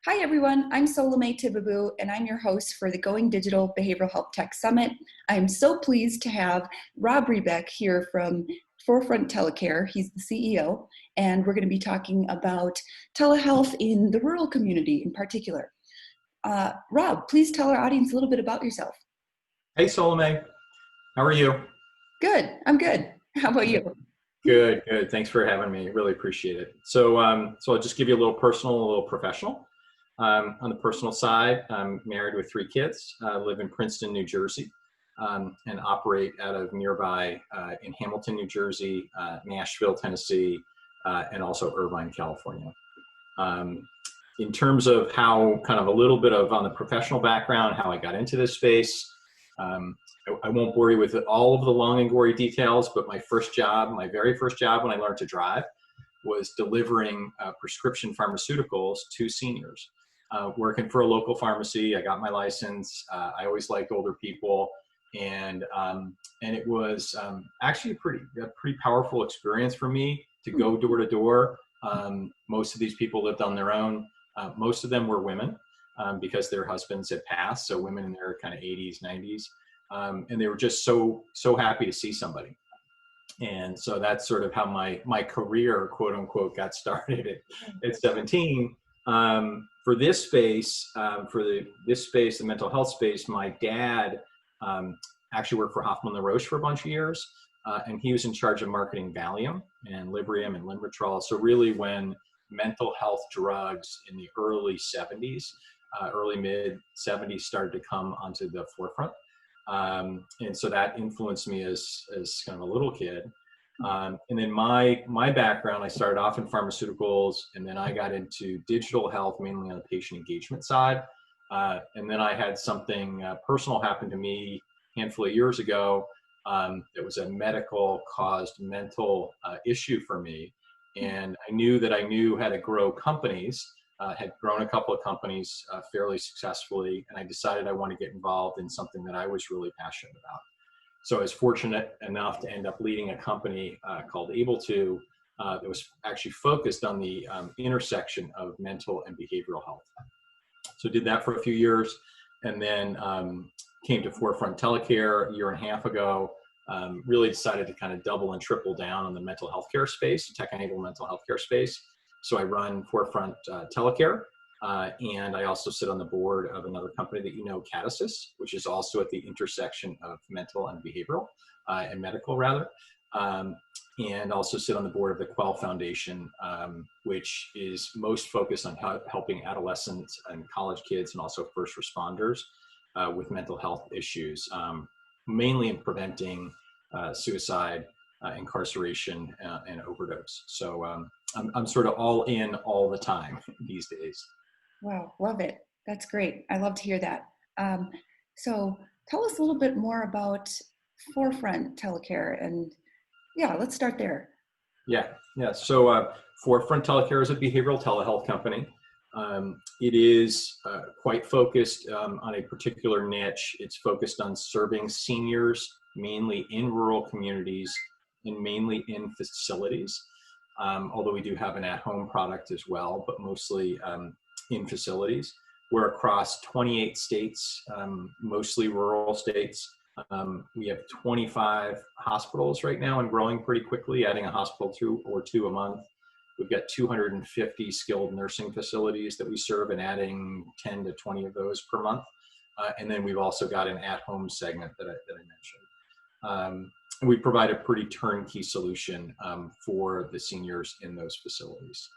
Hi everyone, I'm Solomay Tibabu and I'm your host for the Going Digital Behavioral Health Tech Summit. I'm so pleased to have Rob Rebak here from Forefront Telecare. He's the CEO, and we're going to be talking about telehealth in the rural community in particular. Rob, please tell our audience a little bit about yourself. Hey Solomay, how are you? Good, I'm good. How about you? Good. Thanks for having me. Really appreciate it. So I'll just give you a little personal, a little professional. On the personal side, I'm married with 3 kids, live in Princeton, New Jersey, and operate out of nearby in Hamilton, New Jersey, Nashville, Tennessee, and also Irvine, California. In terms of how kind of a little bit of on the professional background, how I got into this space, I won't bore you with all of the long and gory details, but my very first job when I learned to drive was delivering prescription pharmaceuticals to seniors. Working for a local pharmacy, I got my license. I always liked older people, and it was actually a pretty powerful experience for me to go door to door. Most of these people lived on their own. Most of them were women because their husbands had passed, so women in their kind of 80s, 90s, and they were just so happy to see somebody. And so that's sort of how my career, quote unquote, got started at 17. For this space, the mental health space, my dad actually worked for Hoffman LaRoche for a bunch of years, and he was in charge of marketing Valium and Librium and Limbritrol. So really when mental health drugs in the early 70s, early mid 70s started to come onto the forefront. And so that influenced me as kind of a little kid. And then my background, I started off in pharmaceuticals, and then I got into digital health, mainly on the patient engagement side. And then I had something personal happen to me a handful of years ago. It was a medical caused mental issue for me. And I knew how to grow companies, had grown a couple of companies fairly successfully. And I decided I want to get involved in something that I was really passionate about. So I was fortunate enough to end up leading a company called AbleTo that was actually focused on the intersection of mental and behavioral health. So did that for a few years, and then came to Forefront Telecare a year and a half ago. Really decided to kind of double and triple down on the mental health care space, tech-enabled mental health care space. So I run Forefront Telecare. And I also sit on the board of another company that you know, Catasys, which is also at the intersection of mental and behavioral, and medical rather. And also sit on the board of the Quell Foundation, which is most focused on helping adolescents and college kids and also first responders with mental health issues, mainly in preventing suicide, incarceration, and overdose. So I'm sort of all in all the time these days. Wow, love it. That's great. I love to hear that. So tell us a little bit more about Forefront Telecare, and let's start there. Yeah. So Forefront Telecare is a behavioral telehealth company. It is quite focused on a particular niche. It's focused on serving seniors, mainly in rural communities and mainly in facilities. Although we do have an at-home product as well, but mostly in facilities. We're across 28 states, mostly rural states. We have 25 hospitals right now and growing pretty quickly, adding a hospital or two a month. We've got 250 skilled nursing facilities that we serve and adding 10 to 20 of those per month. And then we've also got an at-home segment that I mentioned. And we provide a pretty turnkey solution for the seniors in those facilities.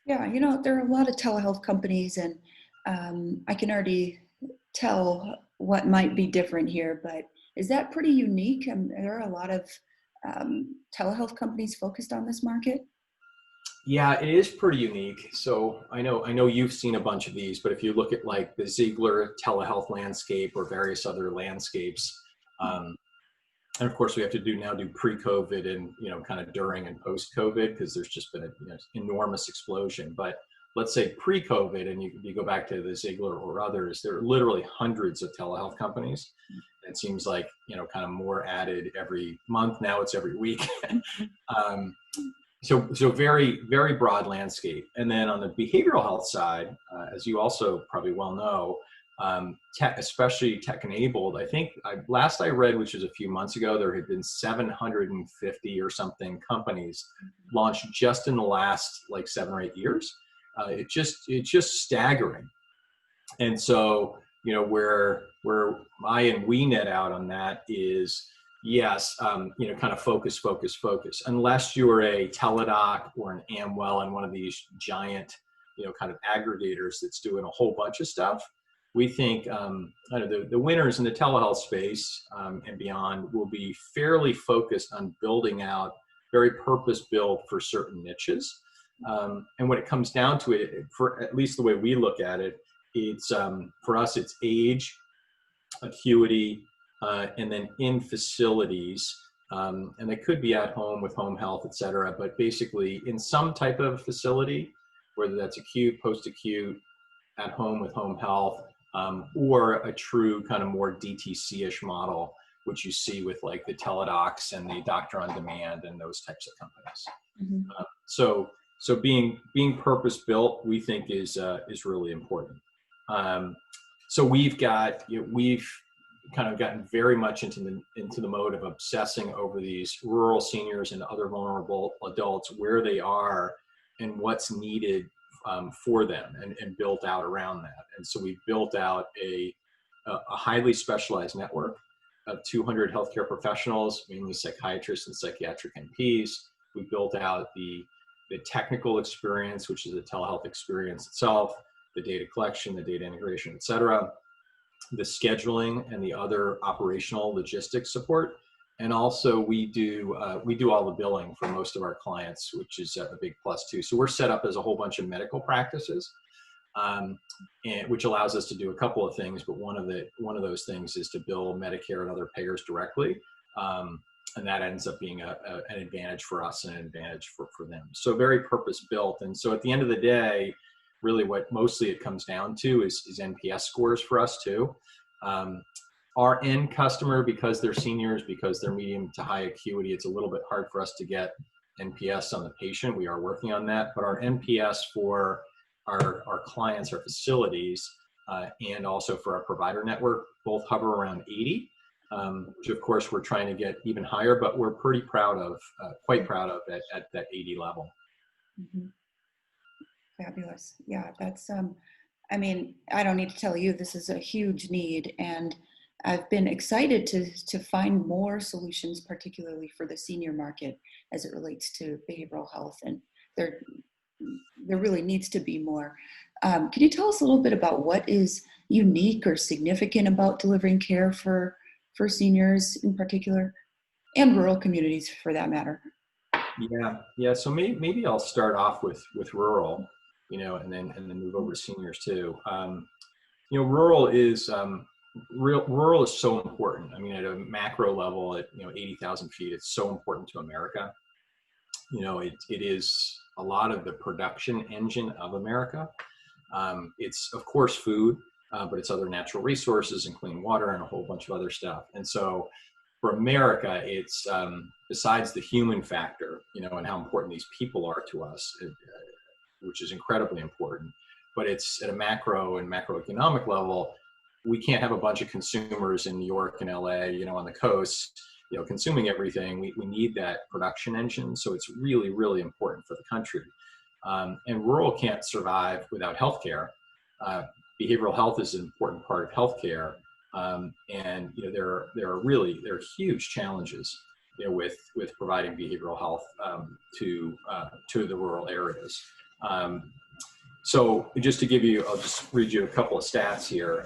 Yeah, there are a lot of telehealth companies, and I can already tell what might be different here, but is that pretty unique? There are a lot of telehealth companies focused on this market. Yeah, it is pretty unique. So I know you've seen a bunch of these, but if you look at like the Ziegler telehealth landscape or various other landscapes, and of course we have to do pre-COVID and kind of during and post-COVID, because there's just been an enormous explosion. But let's say pre-COVID, and you go back to the Ziegler or others, there are literally hundreds of telehealth companies. It seems like kind of more added every month. Now it's every week. So very, very broad landscape. And then on the behavioral health side, as you also probably well know, tech, especially tech-enabled, I think last I read, which was a few months ago, there had been 750 or something companies launched just in the last like 7 or 8 years. It's just staggering. And so, where I and we net out on that is, yes, kind of focus. Unless you're a Teladoc or an Amwell and one of these giant, kind of aggregators that's doing a whole bunch of stuff, we think the winners in the telehealth space and beyond will be fairly focused on building out very purpose-built for certain niches. And when it comes down to it, for at least the way we look at it, it's for us, it's age, acuity, and then in facilities, and they could be at home with home health, et cetera, but basically in some type of facility, whether that's acute, post-acute, at home with home health, or a true kind of more DTC-ish model, which you see with like the Teladocs and the Doctor on Demand and those types of companies. Mm-hmm. So being purpose-built, we think is really important. So we've kind of gotten very much into the mode of obsessing over these rural seniors and other vulnerable adults, where they are and what's needed for them, and built out around that. And so we built out a highly specialized network of 200 healthcare professionals, mainly psychiatrists and psychiatric NPs. We built out the technical experience, which is the telehealth experience itself, the data collection, the data integration, et cetera, the scheduling and the other operational logistics support. And also we do all the billing for most of our clients, which is a big plus too. So we're set up as a whole bunch of medical practices, and which allows us to do a couple of things. But one of those things is to bill Medicare and other payers directly. And that ends up being an advantage for us and an advantage for them. So very purpose built. And so at the end of the day, really what mostly it comes down to is NPS scores for us too. Our end customer, because they're seniors, because they're medium to high acuity, it's a little bit hard for us to get NPS on the patient. We are working on that, but our NPS for our clients, our facilities, and also for our provider network, both hover around 80. Which of course we're trying to get even higher, but we're pretty proud of, quite proud of at that 80 level. Mm-hmm. Fabulous. Yeah, that's, I mean, I don't need to tell you, this is a huge need, and I've been excited to find more solutions, particularly for the senior market as it relates to behavioral health, and there really needs to be more. Can you tell us a little bit about what is unique or significant about delivering care for seniors in particular, and rural communities for that matter? Yeah. So maybe I'll start off with rural, and then move over to seniors too. Rural is so important. I mean, at a macro level, at 80,000 feet, it's so important to America. It is a lot of the production engine of America. It's of course food, but it's other natural resources and clean water and a whole bunch of other stuff. And so for America, it's besides the human factor, and how important these people are to us, which is incredibly important, but it's at a macro and macroeconomic level. We can't have a bunch of consumers in New York and LA, on the coast, consuming everything. We need that production engine. So it's really, really important for the country. And rural can't survive without healthcare. Behavioral health is an important part of healthcare, and there are huge challenges with providing behavioral health to the rural areas. So just to give you, I'll just read you a couple of stats here.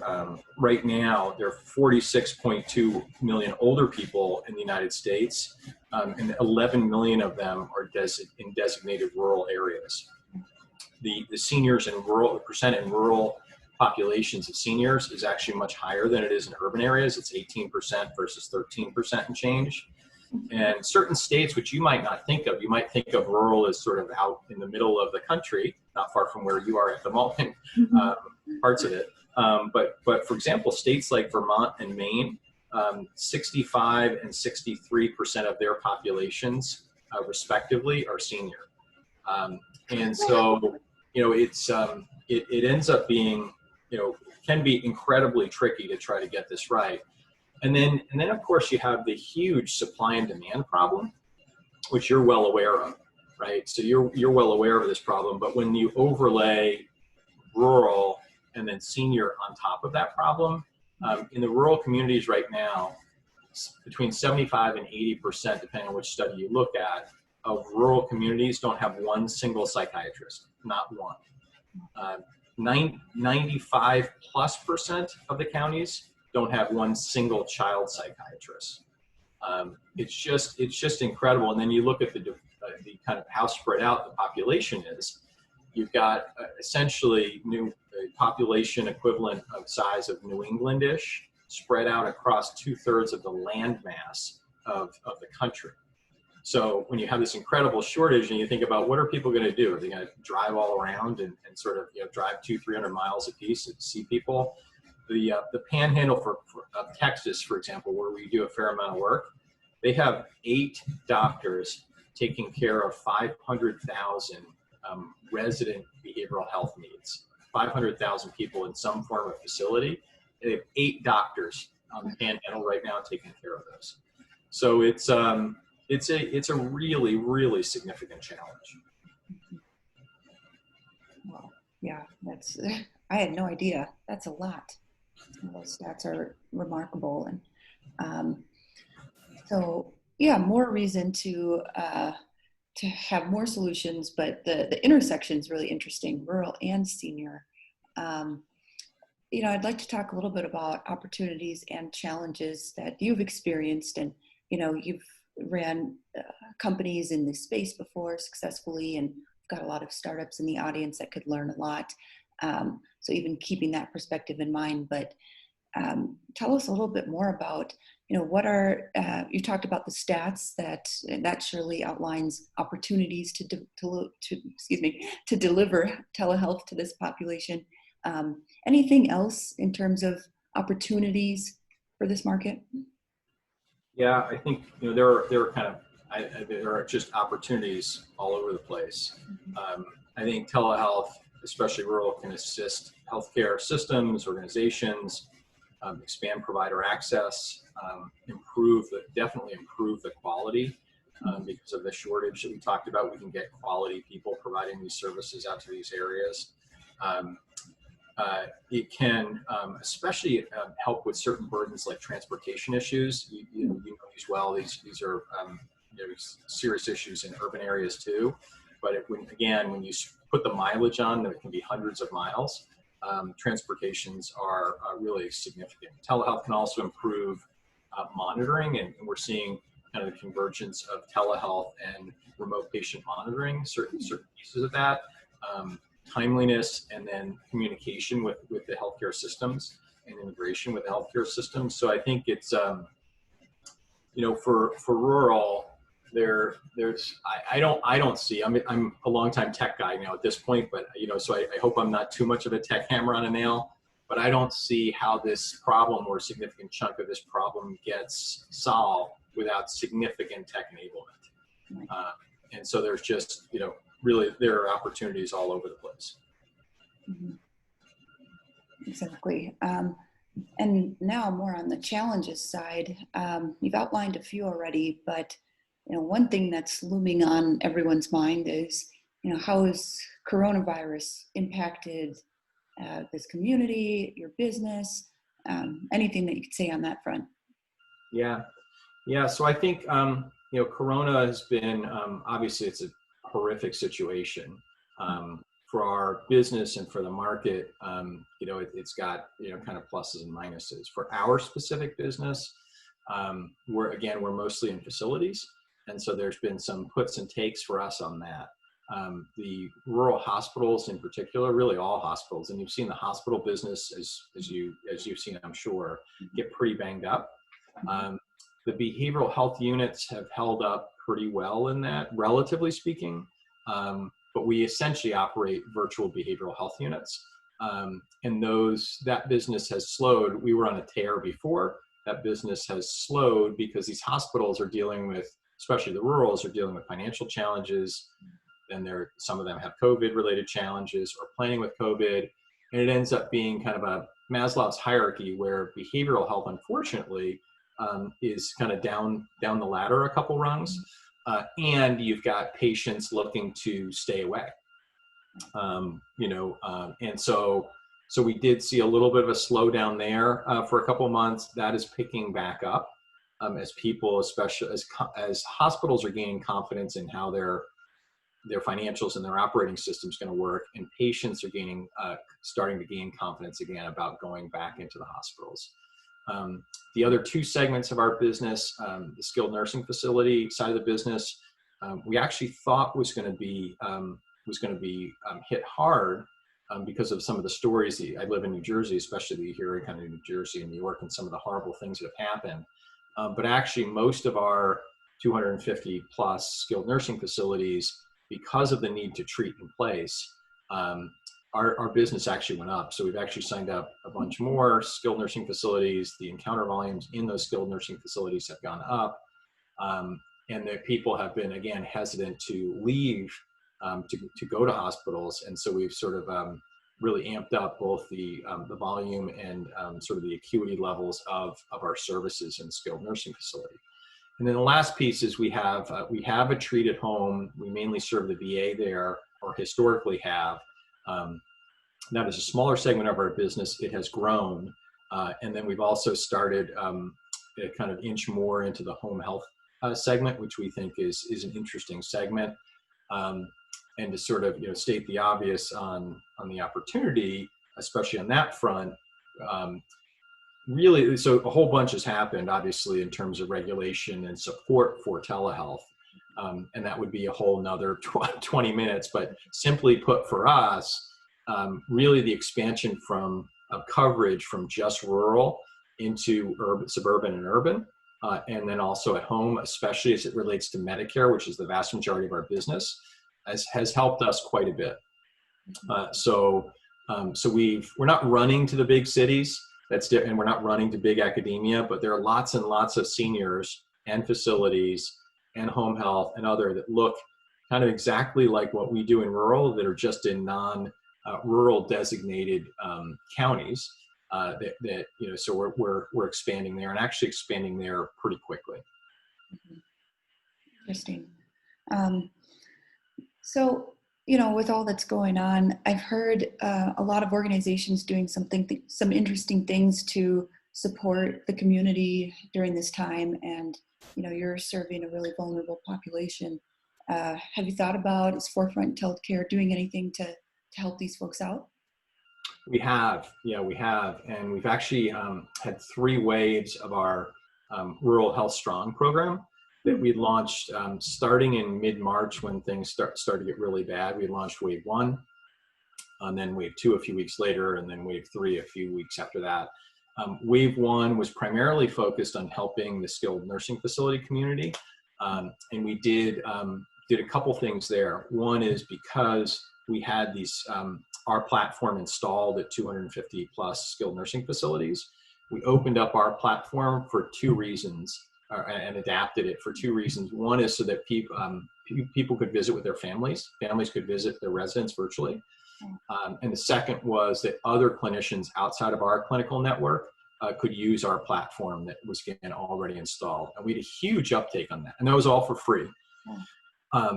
Right now, there are 46.2 million older people in the United States, and 11 million of them are in designated rural areas. The seniors in rural, the percent in rural populations of seniors is actually much higher than it is in urban areas. It's 18% versus 13% and change. And certain states, which you might not think of, you might think of rural as sort of out in the middle of the country, not far from where you are at the moment, parts of it. But for example, states like Vermont and Maine, 65 and 63% of their populations respectively are senior. And so, it ends up being, can be incredibly tricky to try to get this right. And then of course you have the huge supply and demand problem, which you're well aware of, right? So you're well aware of this problem, but when you overlay rural and then senior on top of that problem, in the rural communities right now, between 75 and 80%, depending on which study you look at, of rural communities don't have one single psychiatrist, not one. 95+% of the counties don't have one single child psychiatrist. It's just incredible. And then you look at the kind of how spread out the population is. You've got essentially population equivalent of size of New England-ish spread out across 2/3 of the land mass of the country. So when you have this incredible shortage and you think about what are people going to do? Are they going to drive all around and sort of drive 200-300 miles a piece to see people? The panhandle of Texas, for example, where we do a fair amount of work, they have 8 doctors taking care of 500,000 resident behavioral health needs. 500,000 people in some form of facility. They have 8 doctors on the panhandle right now taking care of those. So it's a really, really significant challenge. Well, yeah, I had no idea. That's a lot. Those stats are remarkable. And so, yeah, more reason to have more solutions, but the intersection is really interesting, rural and senior. I'd like to talk a little bit about opportunities and challenges that you've experienced, and you've ran companies in this space before successfully, and got a lot of startups in the audience that could learn a lot. So even keeping that perspective in mind, but tell us a little bit more about, what are, you talked about the stats that surely outlines opportunities to deliver telehealth to this population. Anything else in terms of opportunities for this market? Yeah, I think there are just opportunities all over the place. I think telehealth, especially rural, can assist healthcare systems, organizations, expand provider access, definitely improve the quality because of the shortage that we talked about. We can get quality people providing these services out to these areas. It can especially help with certain burdens like transportation issues. You know these well. These are serious issues in urban areas too. But when you put the mileage on, it can be hundreds of miles. Transportations are really significant. Telehealth can also improve monitoring, and we're seeing kind of the convergence of telehealth and remote patient monitoring, certain pieces of that. Timeliness, and then communication with the healthcare systems and integration with the healthcare systems. So I think it's, for rural, I don't see, I'm a longtime tech guy now at this point, but, so I hope I'm not too much of a tech hammer on a nail, but I don't see how this problem or a significant chunk of this problem gets solved without significant tech enablement. And so there's just, really, there are opportunities all over the place. Mm-hmm. Exactly. And now more on the challenges side. You've outlined a few already, but one thing that's looming on everyone's mind is, how has coronavirus impacted this community, your business, anything that you could say on that front? Yeah. So I think, Corona has been, obviously it's a horrific situation for our business and for the market. It's got kind of pluses and minuses. For our specific business, we're mostly in facilities, and so there's been some puts and takes for us on that. The rural hospitals in particular, really all hospitals, and you've seen the hospital business as you've seen, I'm sure, get pretty banged up. The behavioral health units have held up pretty well in that, relatively speaking, but we essentially operate virtual behavioral health units, and that business has slowed. We were on a tear before. That business has slowed because these hospitals are dealing with, especially the rurals, are dealing with financial challenges. then some of them have COVID-related challenges or planning with COVID, and it ends up being kind of a Maslow's hierarchy where behavioral health, unfortunately, is kind of down the ladder a couple rungs, and you've got patients looking to stay away. And so we did see a little bit of a slowdown there for a couple of months. That is picking back up as people, especially as hospitals are gaining confidence in how their financials and their operating system is going to work, and patients are starting to gain confidence again about going back into the hospitals. The other two segments of our business, the skilled nursing facility side of the business, we actually thought was going to be hit hard because of some of the stories. I live in New Jersey, especially here in kind of New Jersey and New York, and some of the horrible things that have happened. But actually, most of our 250 plus skilled nursing facilities, because of the need to treat in place, our business actually went up. So we've actually signed up a bunch more skilled nursing facilities. The encounter volumes in those skilled nursing facilities have gone up. And the people have been, again, hesitant to leave to go to hospitals. And so we've sort of really amped up both the volume and sort of the acuity levels of our services in skilled nursing facility. And then the last piece is we have a treat at home. We mainly serve the VA there, or historically have. That is a smaller segment of our business. It has grown. And then we've also started to kind of inch more into the home health segment, which we think is an interesting segment. And to sort of state the obvious on the opportunity, especially on that front, really, so a whole bunch has happened, obviously, in terms of regulation and support for telehealth. And that would be a whole nother 20 minutes. But simply put, for us, really the expansion of coverage from just rural into suburban and urban, and then also at home, especially as it relates to Medicare, which is the vast majority of our business, has helped us quite a bit. So we're not running to the big cities. That's different, and we're not running to big academia, but there are lots and lots of seniors and facilities and home health and other that look kind of exactly like what we do in rural, that are just in non-rural designated counties. So we're expanding there, and actually expanding there pretty quickly. Interesting. So, with all that's going on, I've heard a lot of organizations doing some interesting things to support the community during this time. And, you're serving a really vulnerable population. Have you thought about, is Forefront Telecare doing anything to help these folks out? We have. And we've actually had 3 waves of our Rural Health Strong program that we launched starting in mid-March, when things started to get really bad. We launched wave 1, and then wave 2 a few weeks later, and then wave 3 a few weeks after that. Wave 1 was primarily focused on helping the skilled nursing facility community, and we did a couple things there. One is because we had our platform installed at 250 plus skilled nursing facilities, we opened up our platform for 2 reasons. And adapted it for 2 reasons. One is so that people could visit with their families. Families could visit their residents virtually. And the second was that other clinicians outside of our clinical network could use our platform that was getting already installed. And we had a huge uptake on that. And that was all for free.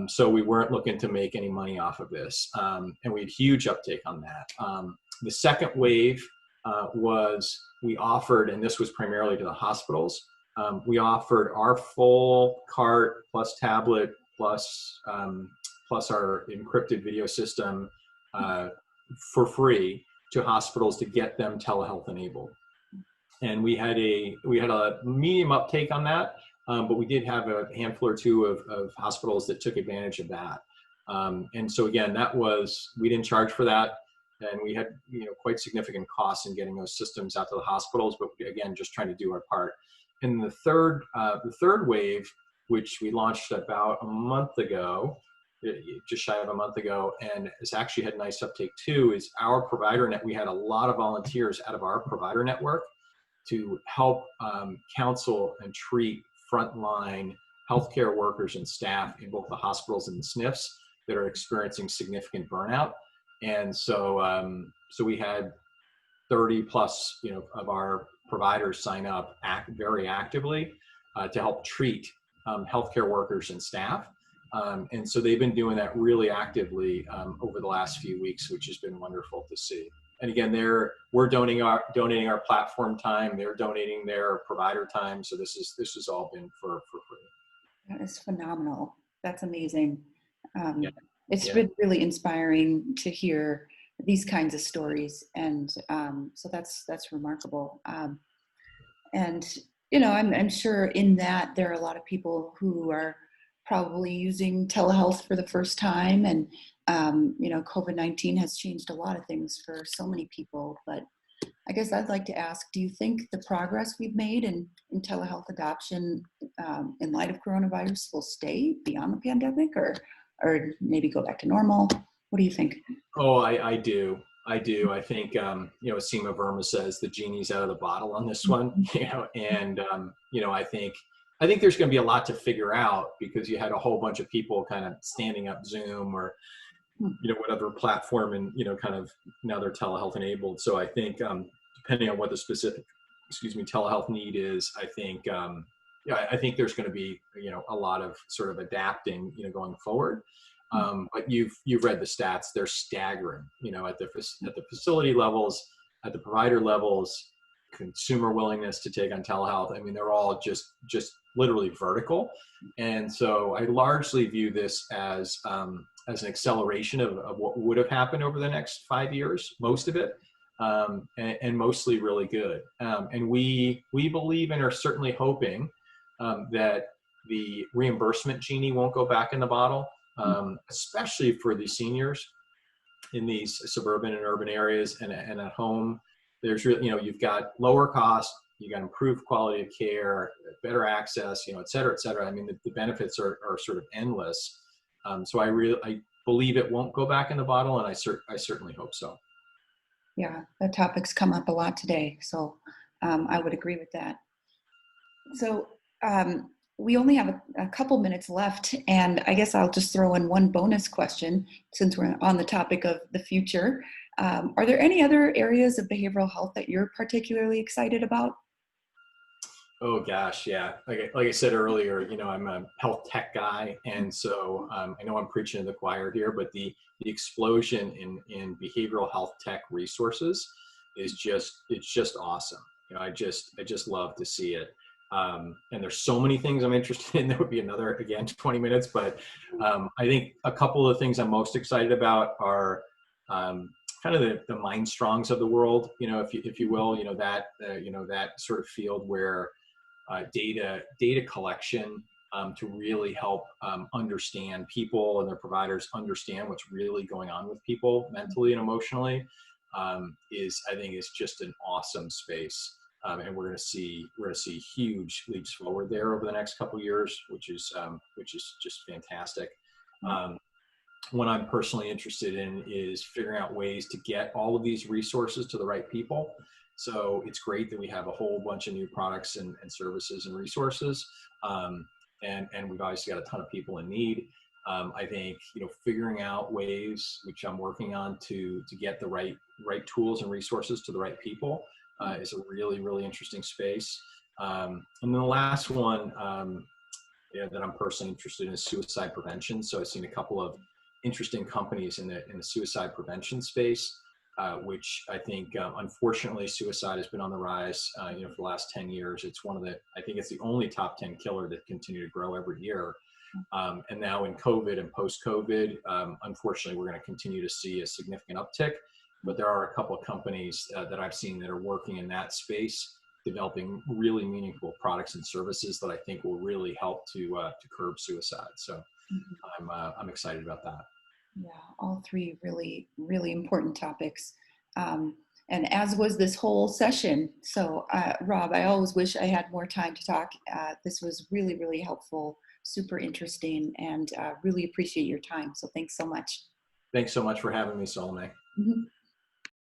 So we weren't looking to make any money off of this. And we had huge uptake on that. The second wave was we offered, and this was primarily to the hospitals, we offered our full cart plus tablet plus our encrypted video system for free to hospitals to get them telehealth enabled. And we had a medium uptake on that, but we did have a handful or 2 of hospitals that took advantage of that. And so again, we didn't charge for that, and we had quite significant costs in getting those systems out to the hospitals, but again, just trying to do our part. And the third wave, which we launched about a month ago, just shy of a month ago, and it's actually had nice uptake too, is our provider net. We had a lot of volunteers out of our provider network to help counsel and treat frontline healthcare workers and staff in both the hospitals and the SNFs that are experiencing significant burnout. And so we had 30 plus, of our providers sign up very actively to help treat healthcare workers and staff. And so they've been doing that really actively over the last few weeks, which has been wonderful to see. And again, we're donating our platform time. They're donating their provider time. So this has all been for free. That is phenomenal. That's amazing. Yeah. It's been really inspiring to hear these kinds of stories, and so that's remarkable. And I'm sure in that there are a lot of people who are probably using telehealth for the first time, and COVID-19 has changed a lot of things for so many people. But I guess I'd like to ask, do you think the progress we've made in telehealth adoption in light of coronavirus will stay beyond the pandemic, or maybe go back to normal? What do you think? Oh, I do. I think, Seema Verma says the genie's out of the bottle on this one, and, I think there's going to be a lot to figure out, because you had a whole bunch of people kind of standing up Zoom or, whatever platform, and, kind of now they're telehealth enabled. So I think, depending on what the specific, telehealth need is, I think, I think there's going to be, a lot of sort of adapting, going forward. But you've read the stats; they're staggering. At the facility levels, at the provider levels, consumer willingness to take on telehealth. I mean, they're all just literally vertical. And so I largely view this as an acceleration of what would have happened over the next 5 years, most of it, and mostly really good. And we believe and are certainly hoping that the reimbursement genie won't go back in the bottle, especially for the seniors in these suburban and urban areas and at home. There's really, you've got lower cost, you got improved quality of care, better access, et cetera, et cetera. I mean, the benefits are sort of endless. So I believe it won't go back in the bottle, and I certainly hope so. Yeah, that topic's come up a lot today, so I would agree with that. So we only have a couple minutes left, and I guess I'll just throw in one bonus question since we're on the topic of the future. Are there any other areas of behavioral health that you're particularly excited about? Oh gosh, yeah. Like I said earlier, I'm a health tech guy, and so I know I'm preaching to the choir here, but the explosion in behavioral health tech resources is just awesome. I just love to see it. And there's so many things I'm interested in. There would be another, again, 20 minutes, but I think a couple of the things I'm most excited about are kind of the Mind Strongs of the world, if you will, that sort of field where data collection to really help understand people and their providers understand what's really going on with people mentally and emotionally I think is just an awesome space. And we're going to see huge leaps forward there over the next couple of years, which is just fantastic. What I'm personally interested in is figuring out ways to get all of these resources to the right people. So it's great that we have a whole bunch of new products and services and resources, and we've obviously got a ton of people in need. I think figuring out ways, which I'm working on, to get the right tools and resources to the right people is a really, really interesting space. And then the last one that I'm personally interested in is suicide prevention. So I've seen a couple of interesting companies in the suicide prevention space, which I think, unfortunately, suicide has been on the rise, for the last 10 years. It's I think it's the only top 10 killer that continue to grow every year. And now in COVID and post-COVID, unfortunately, we're going to continue to see a significant uptick. But there are a couple of companies that I've seen that are working in that space, developing really meaningful products and services that I think will really help to curb suicide. So I'm excited about that. Yeah, all three really, really important topics. And as was this whole session. So Rob, I always wish I had more time to talk. This was really, really helpful, super interesting, and really appreciate your time. So thanks so much. Thanks so much for having me, Salome. Mm-hmm.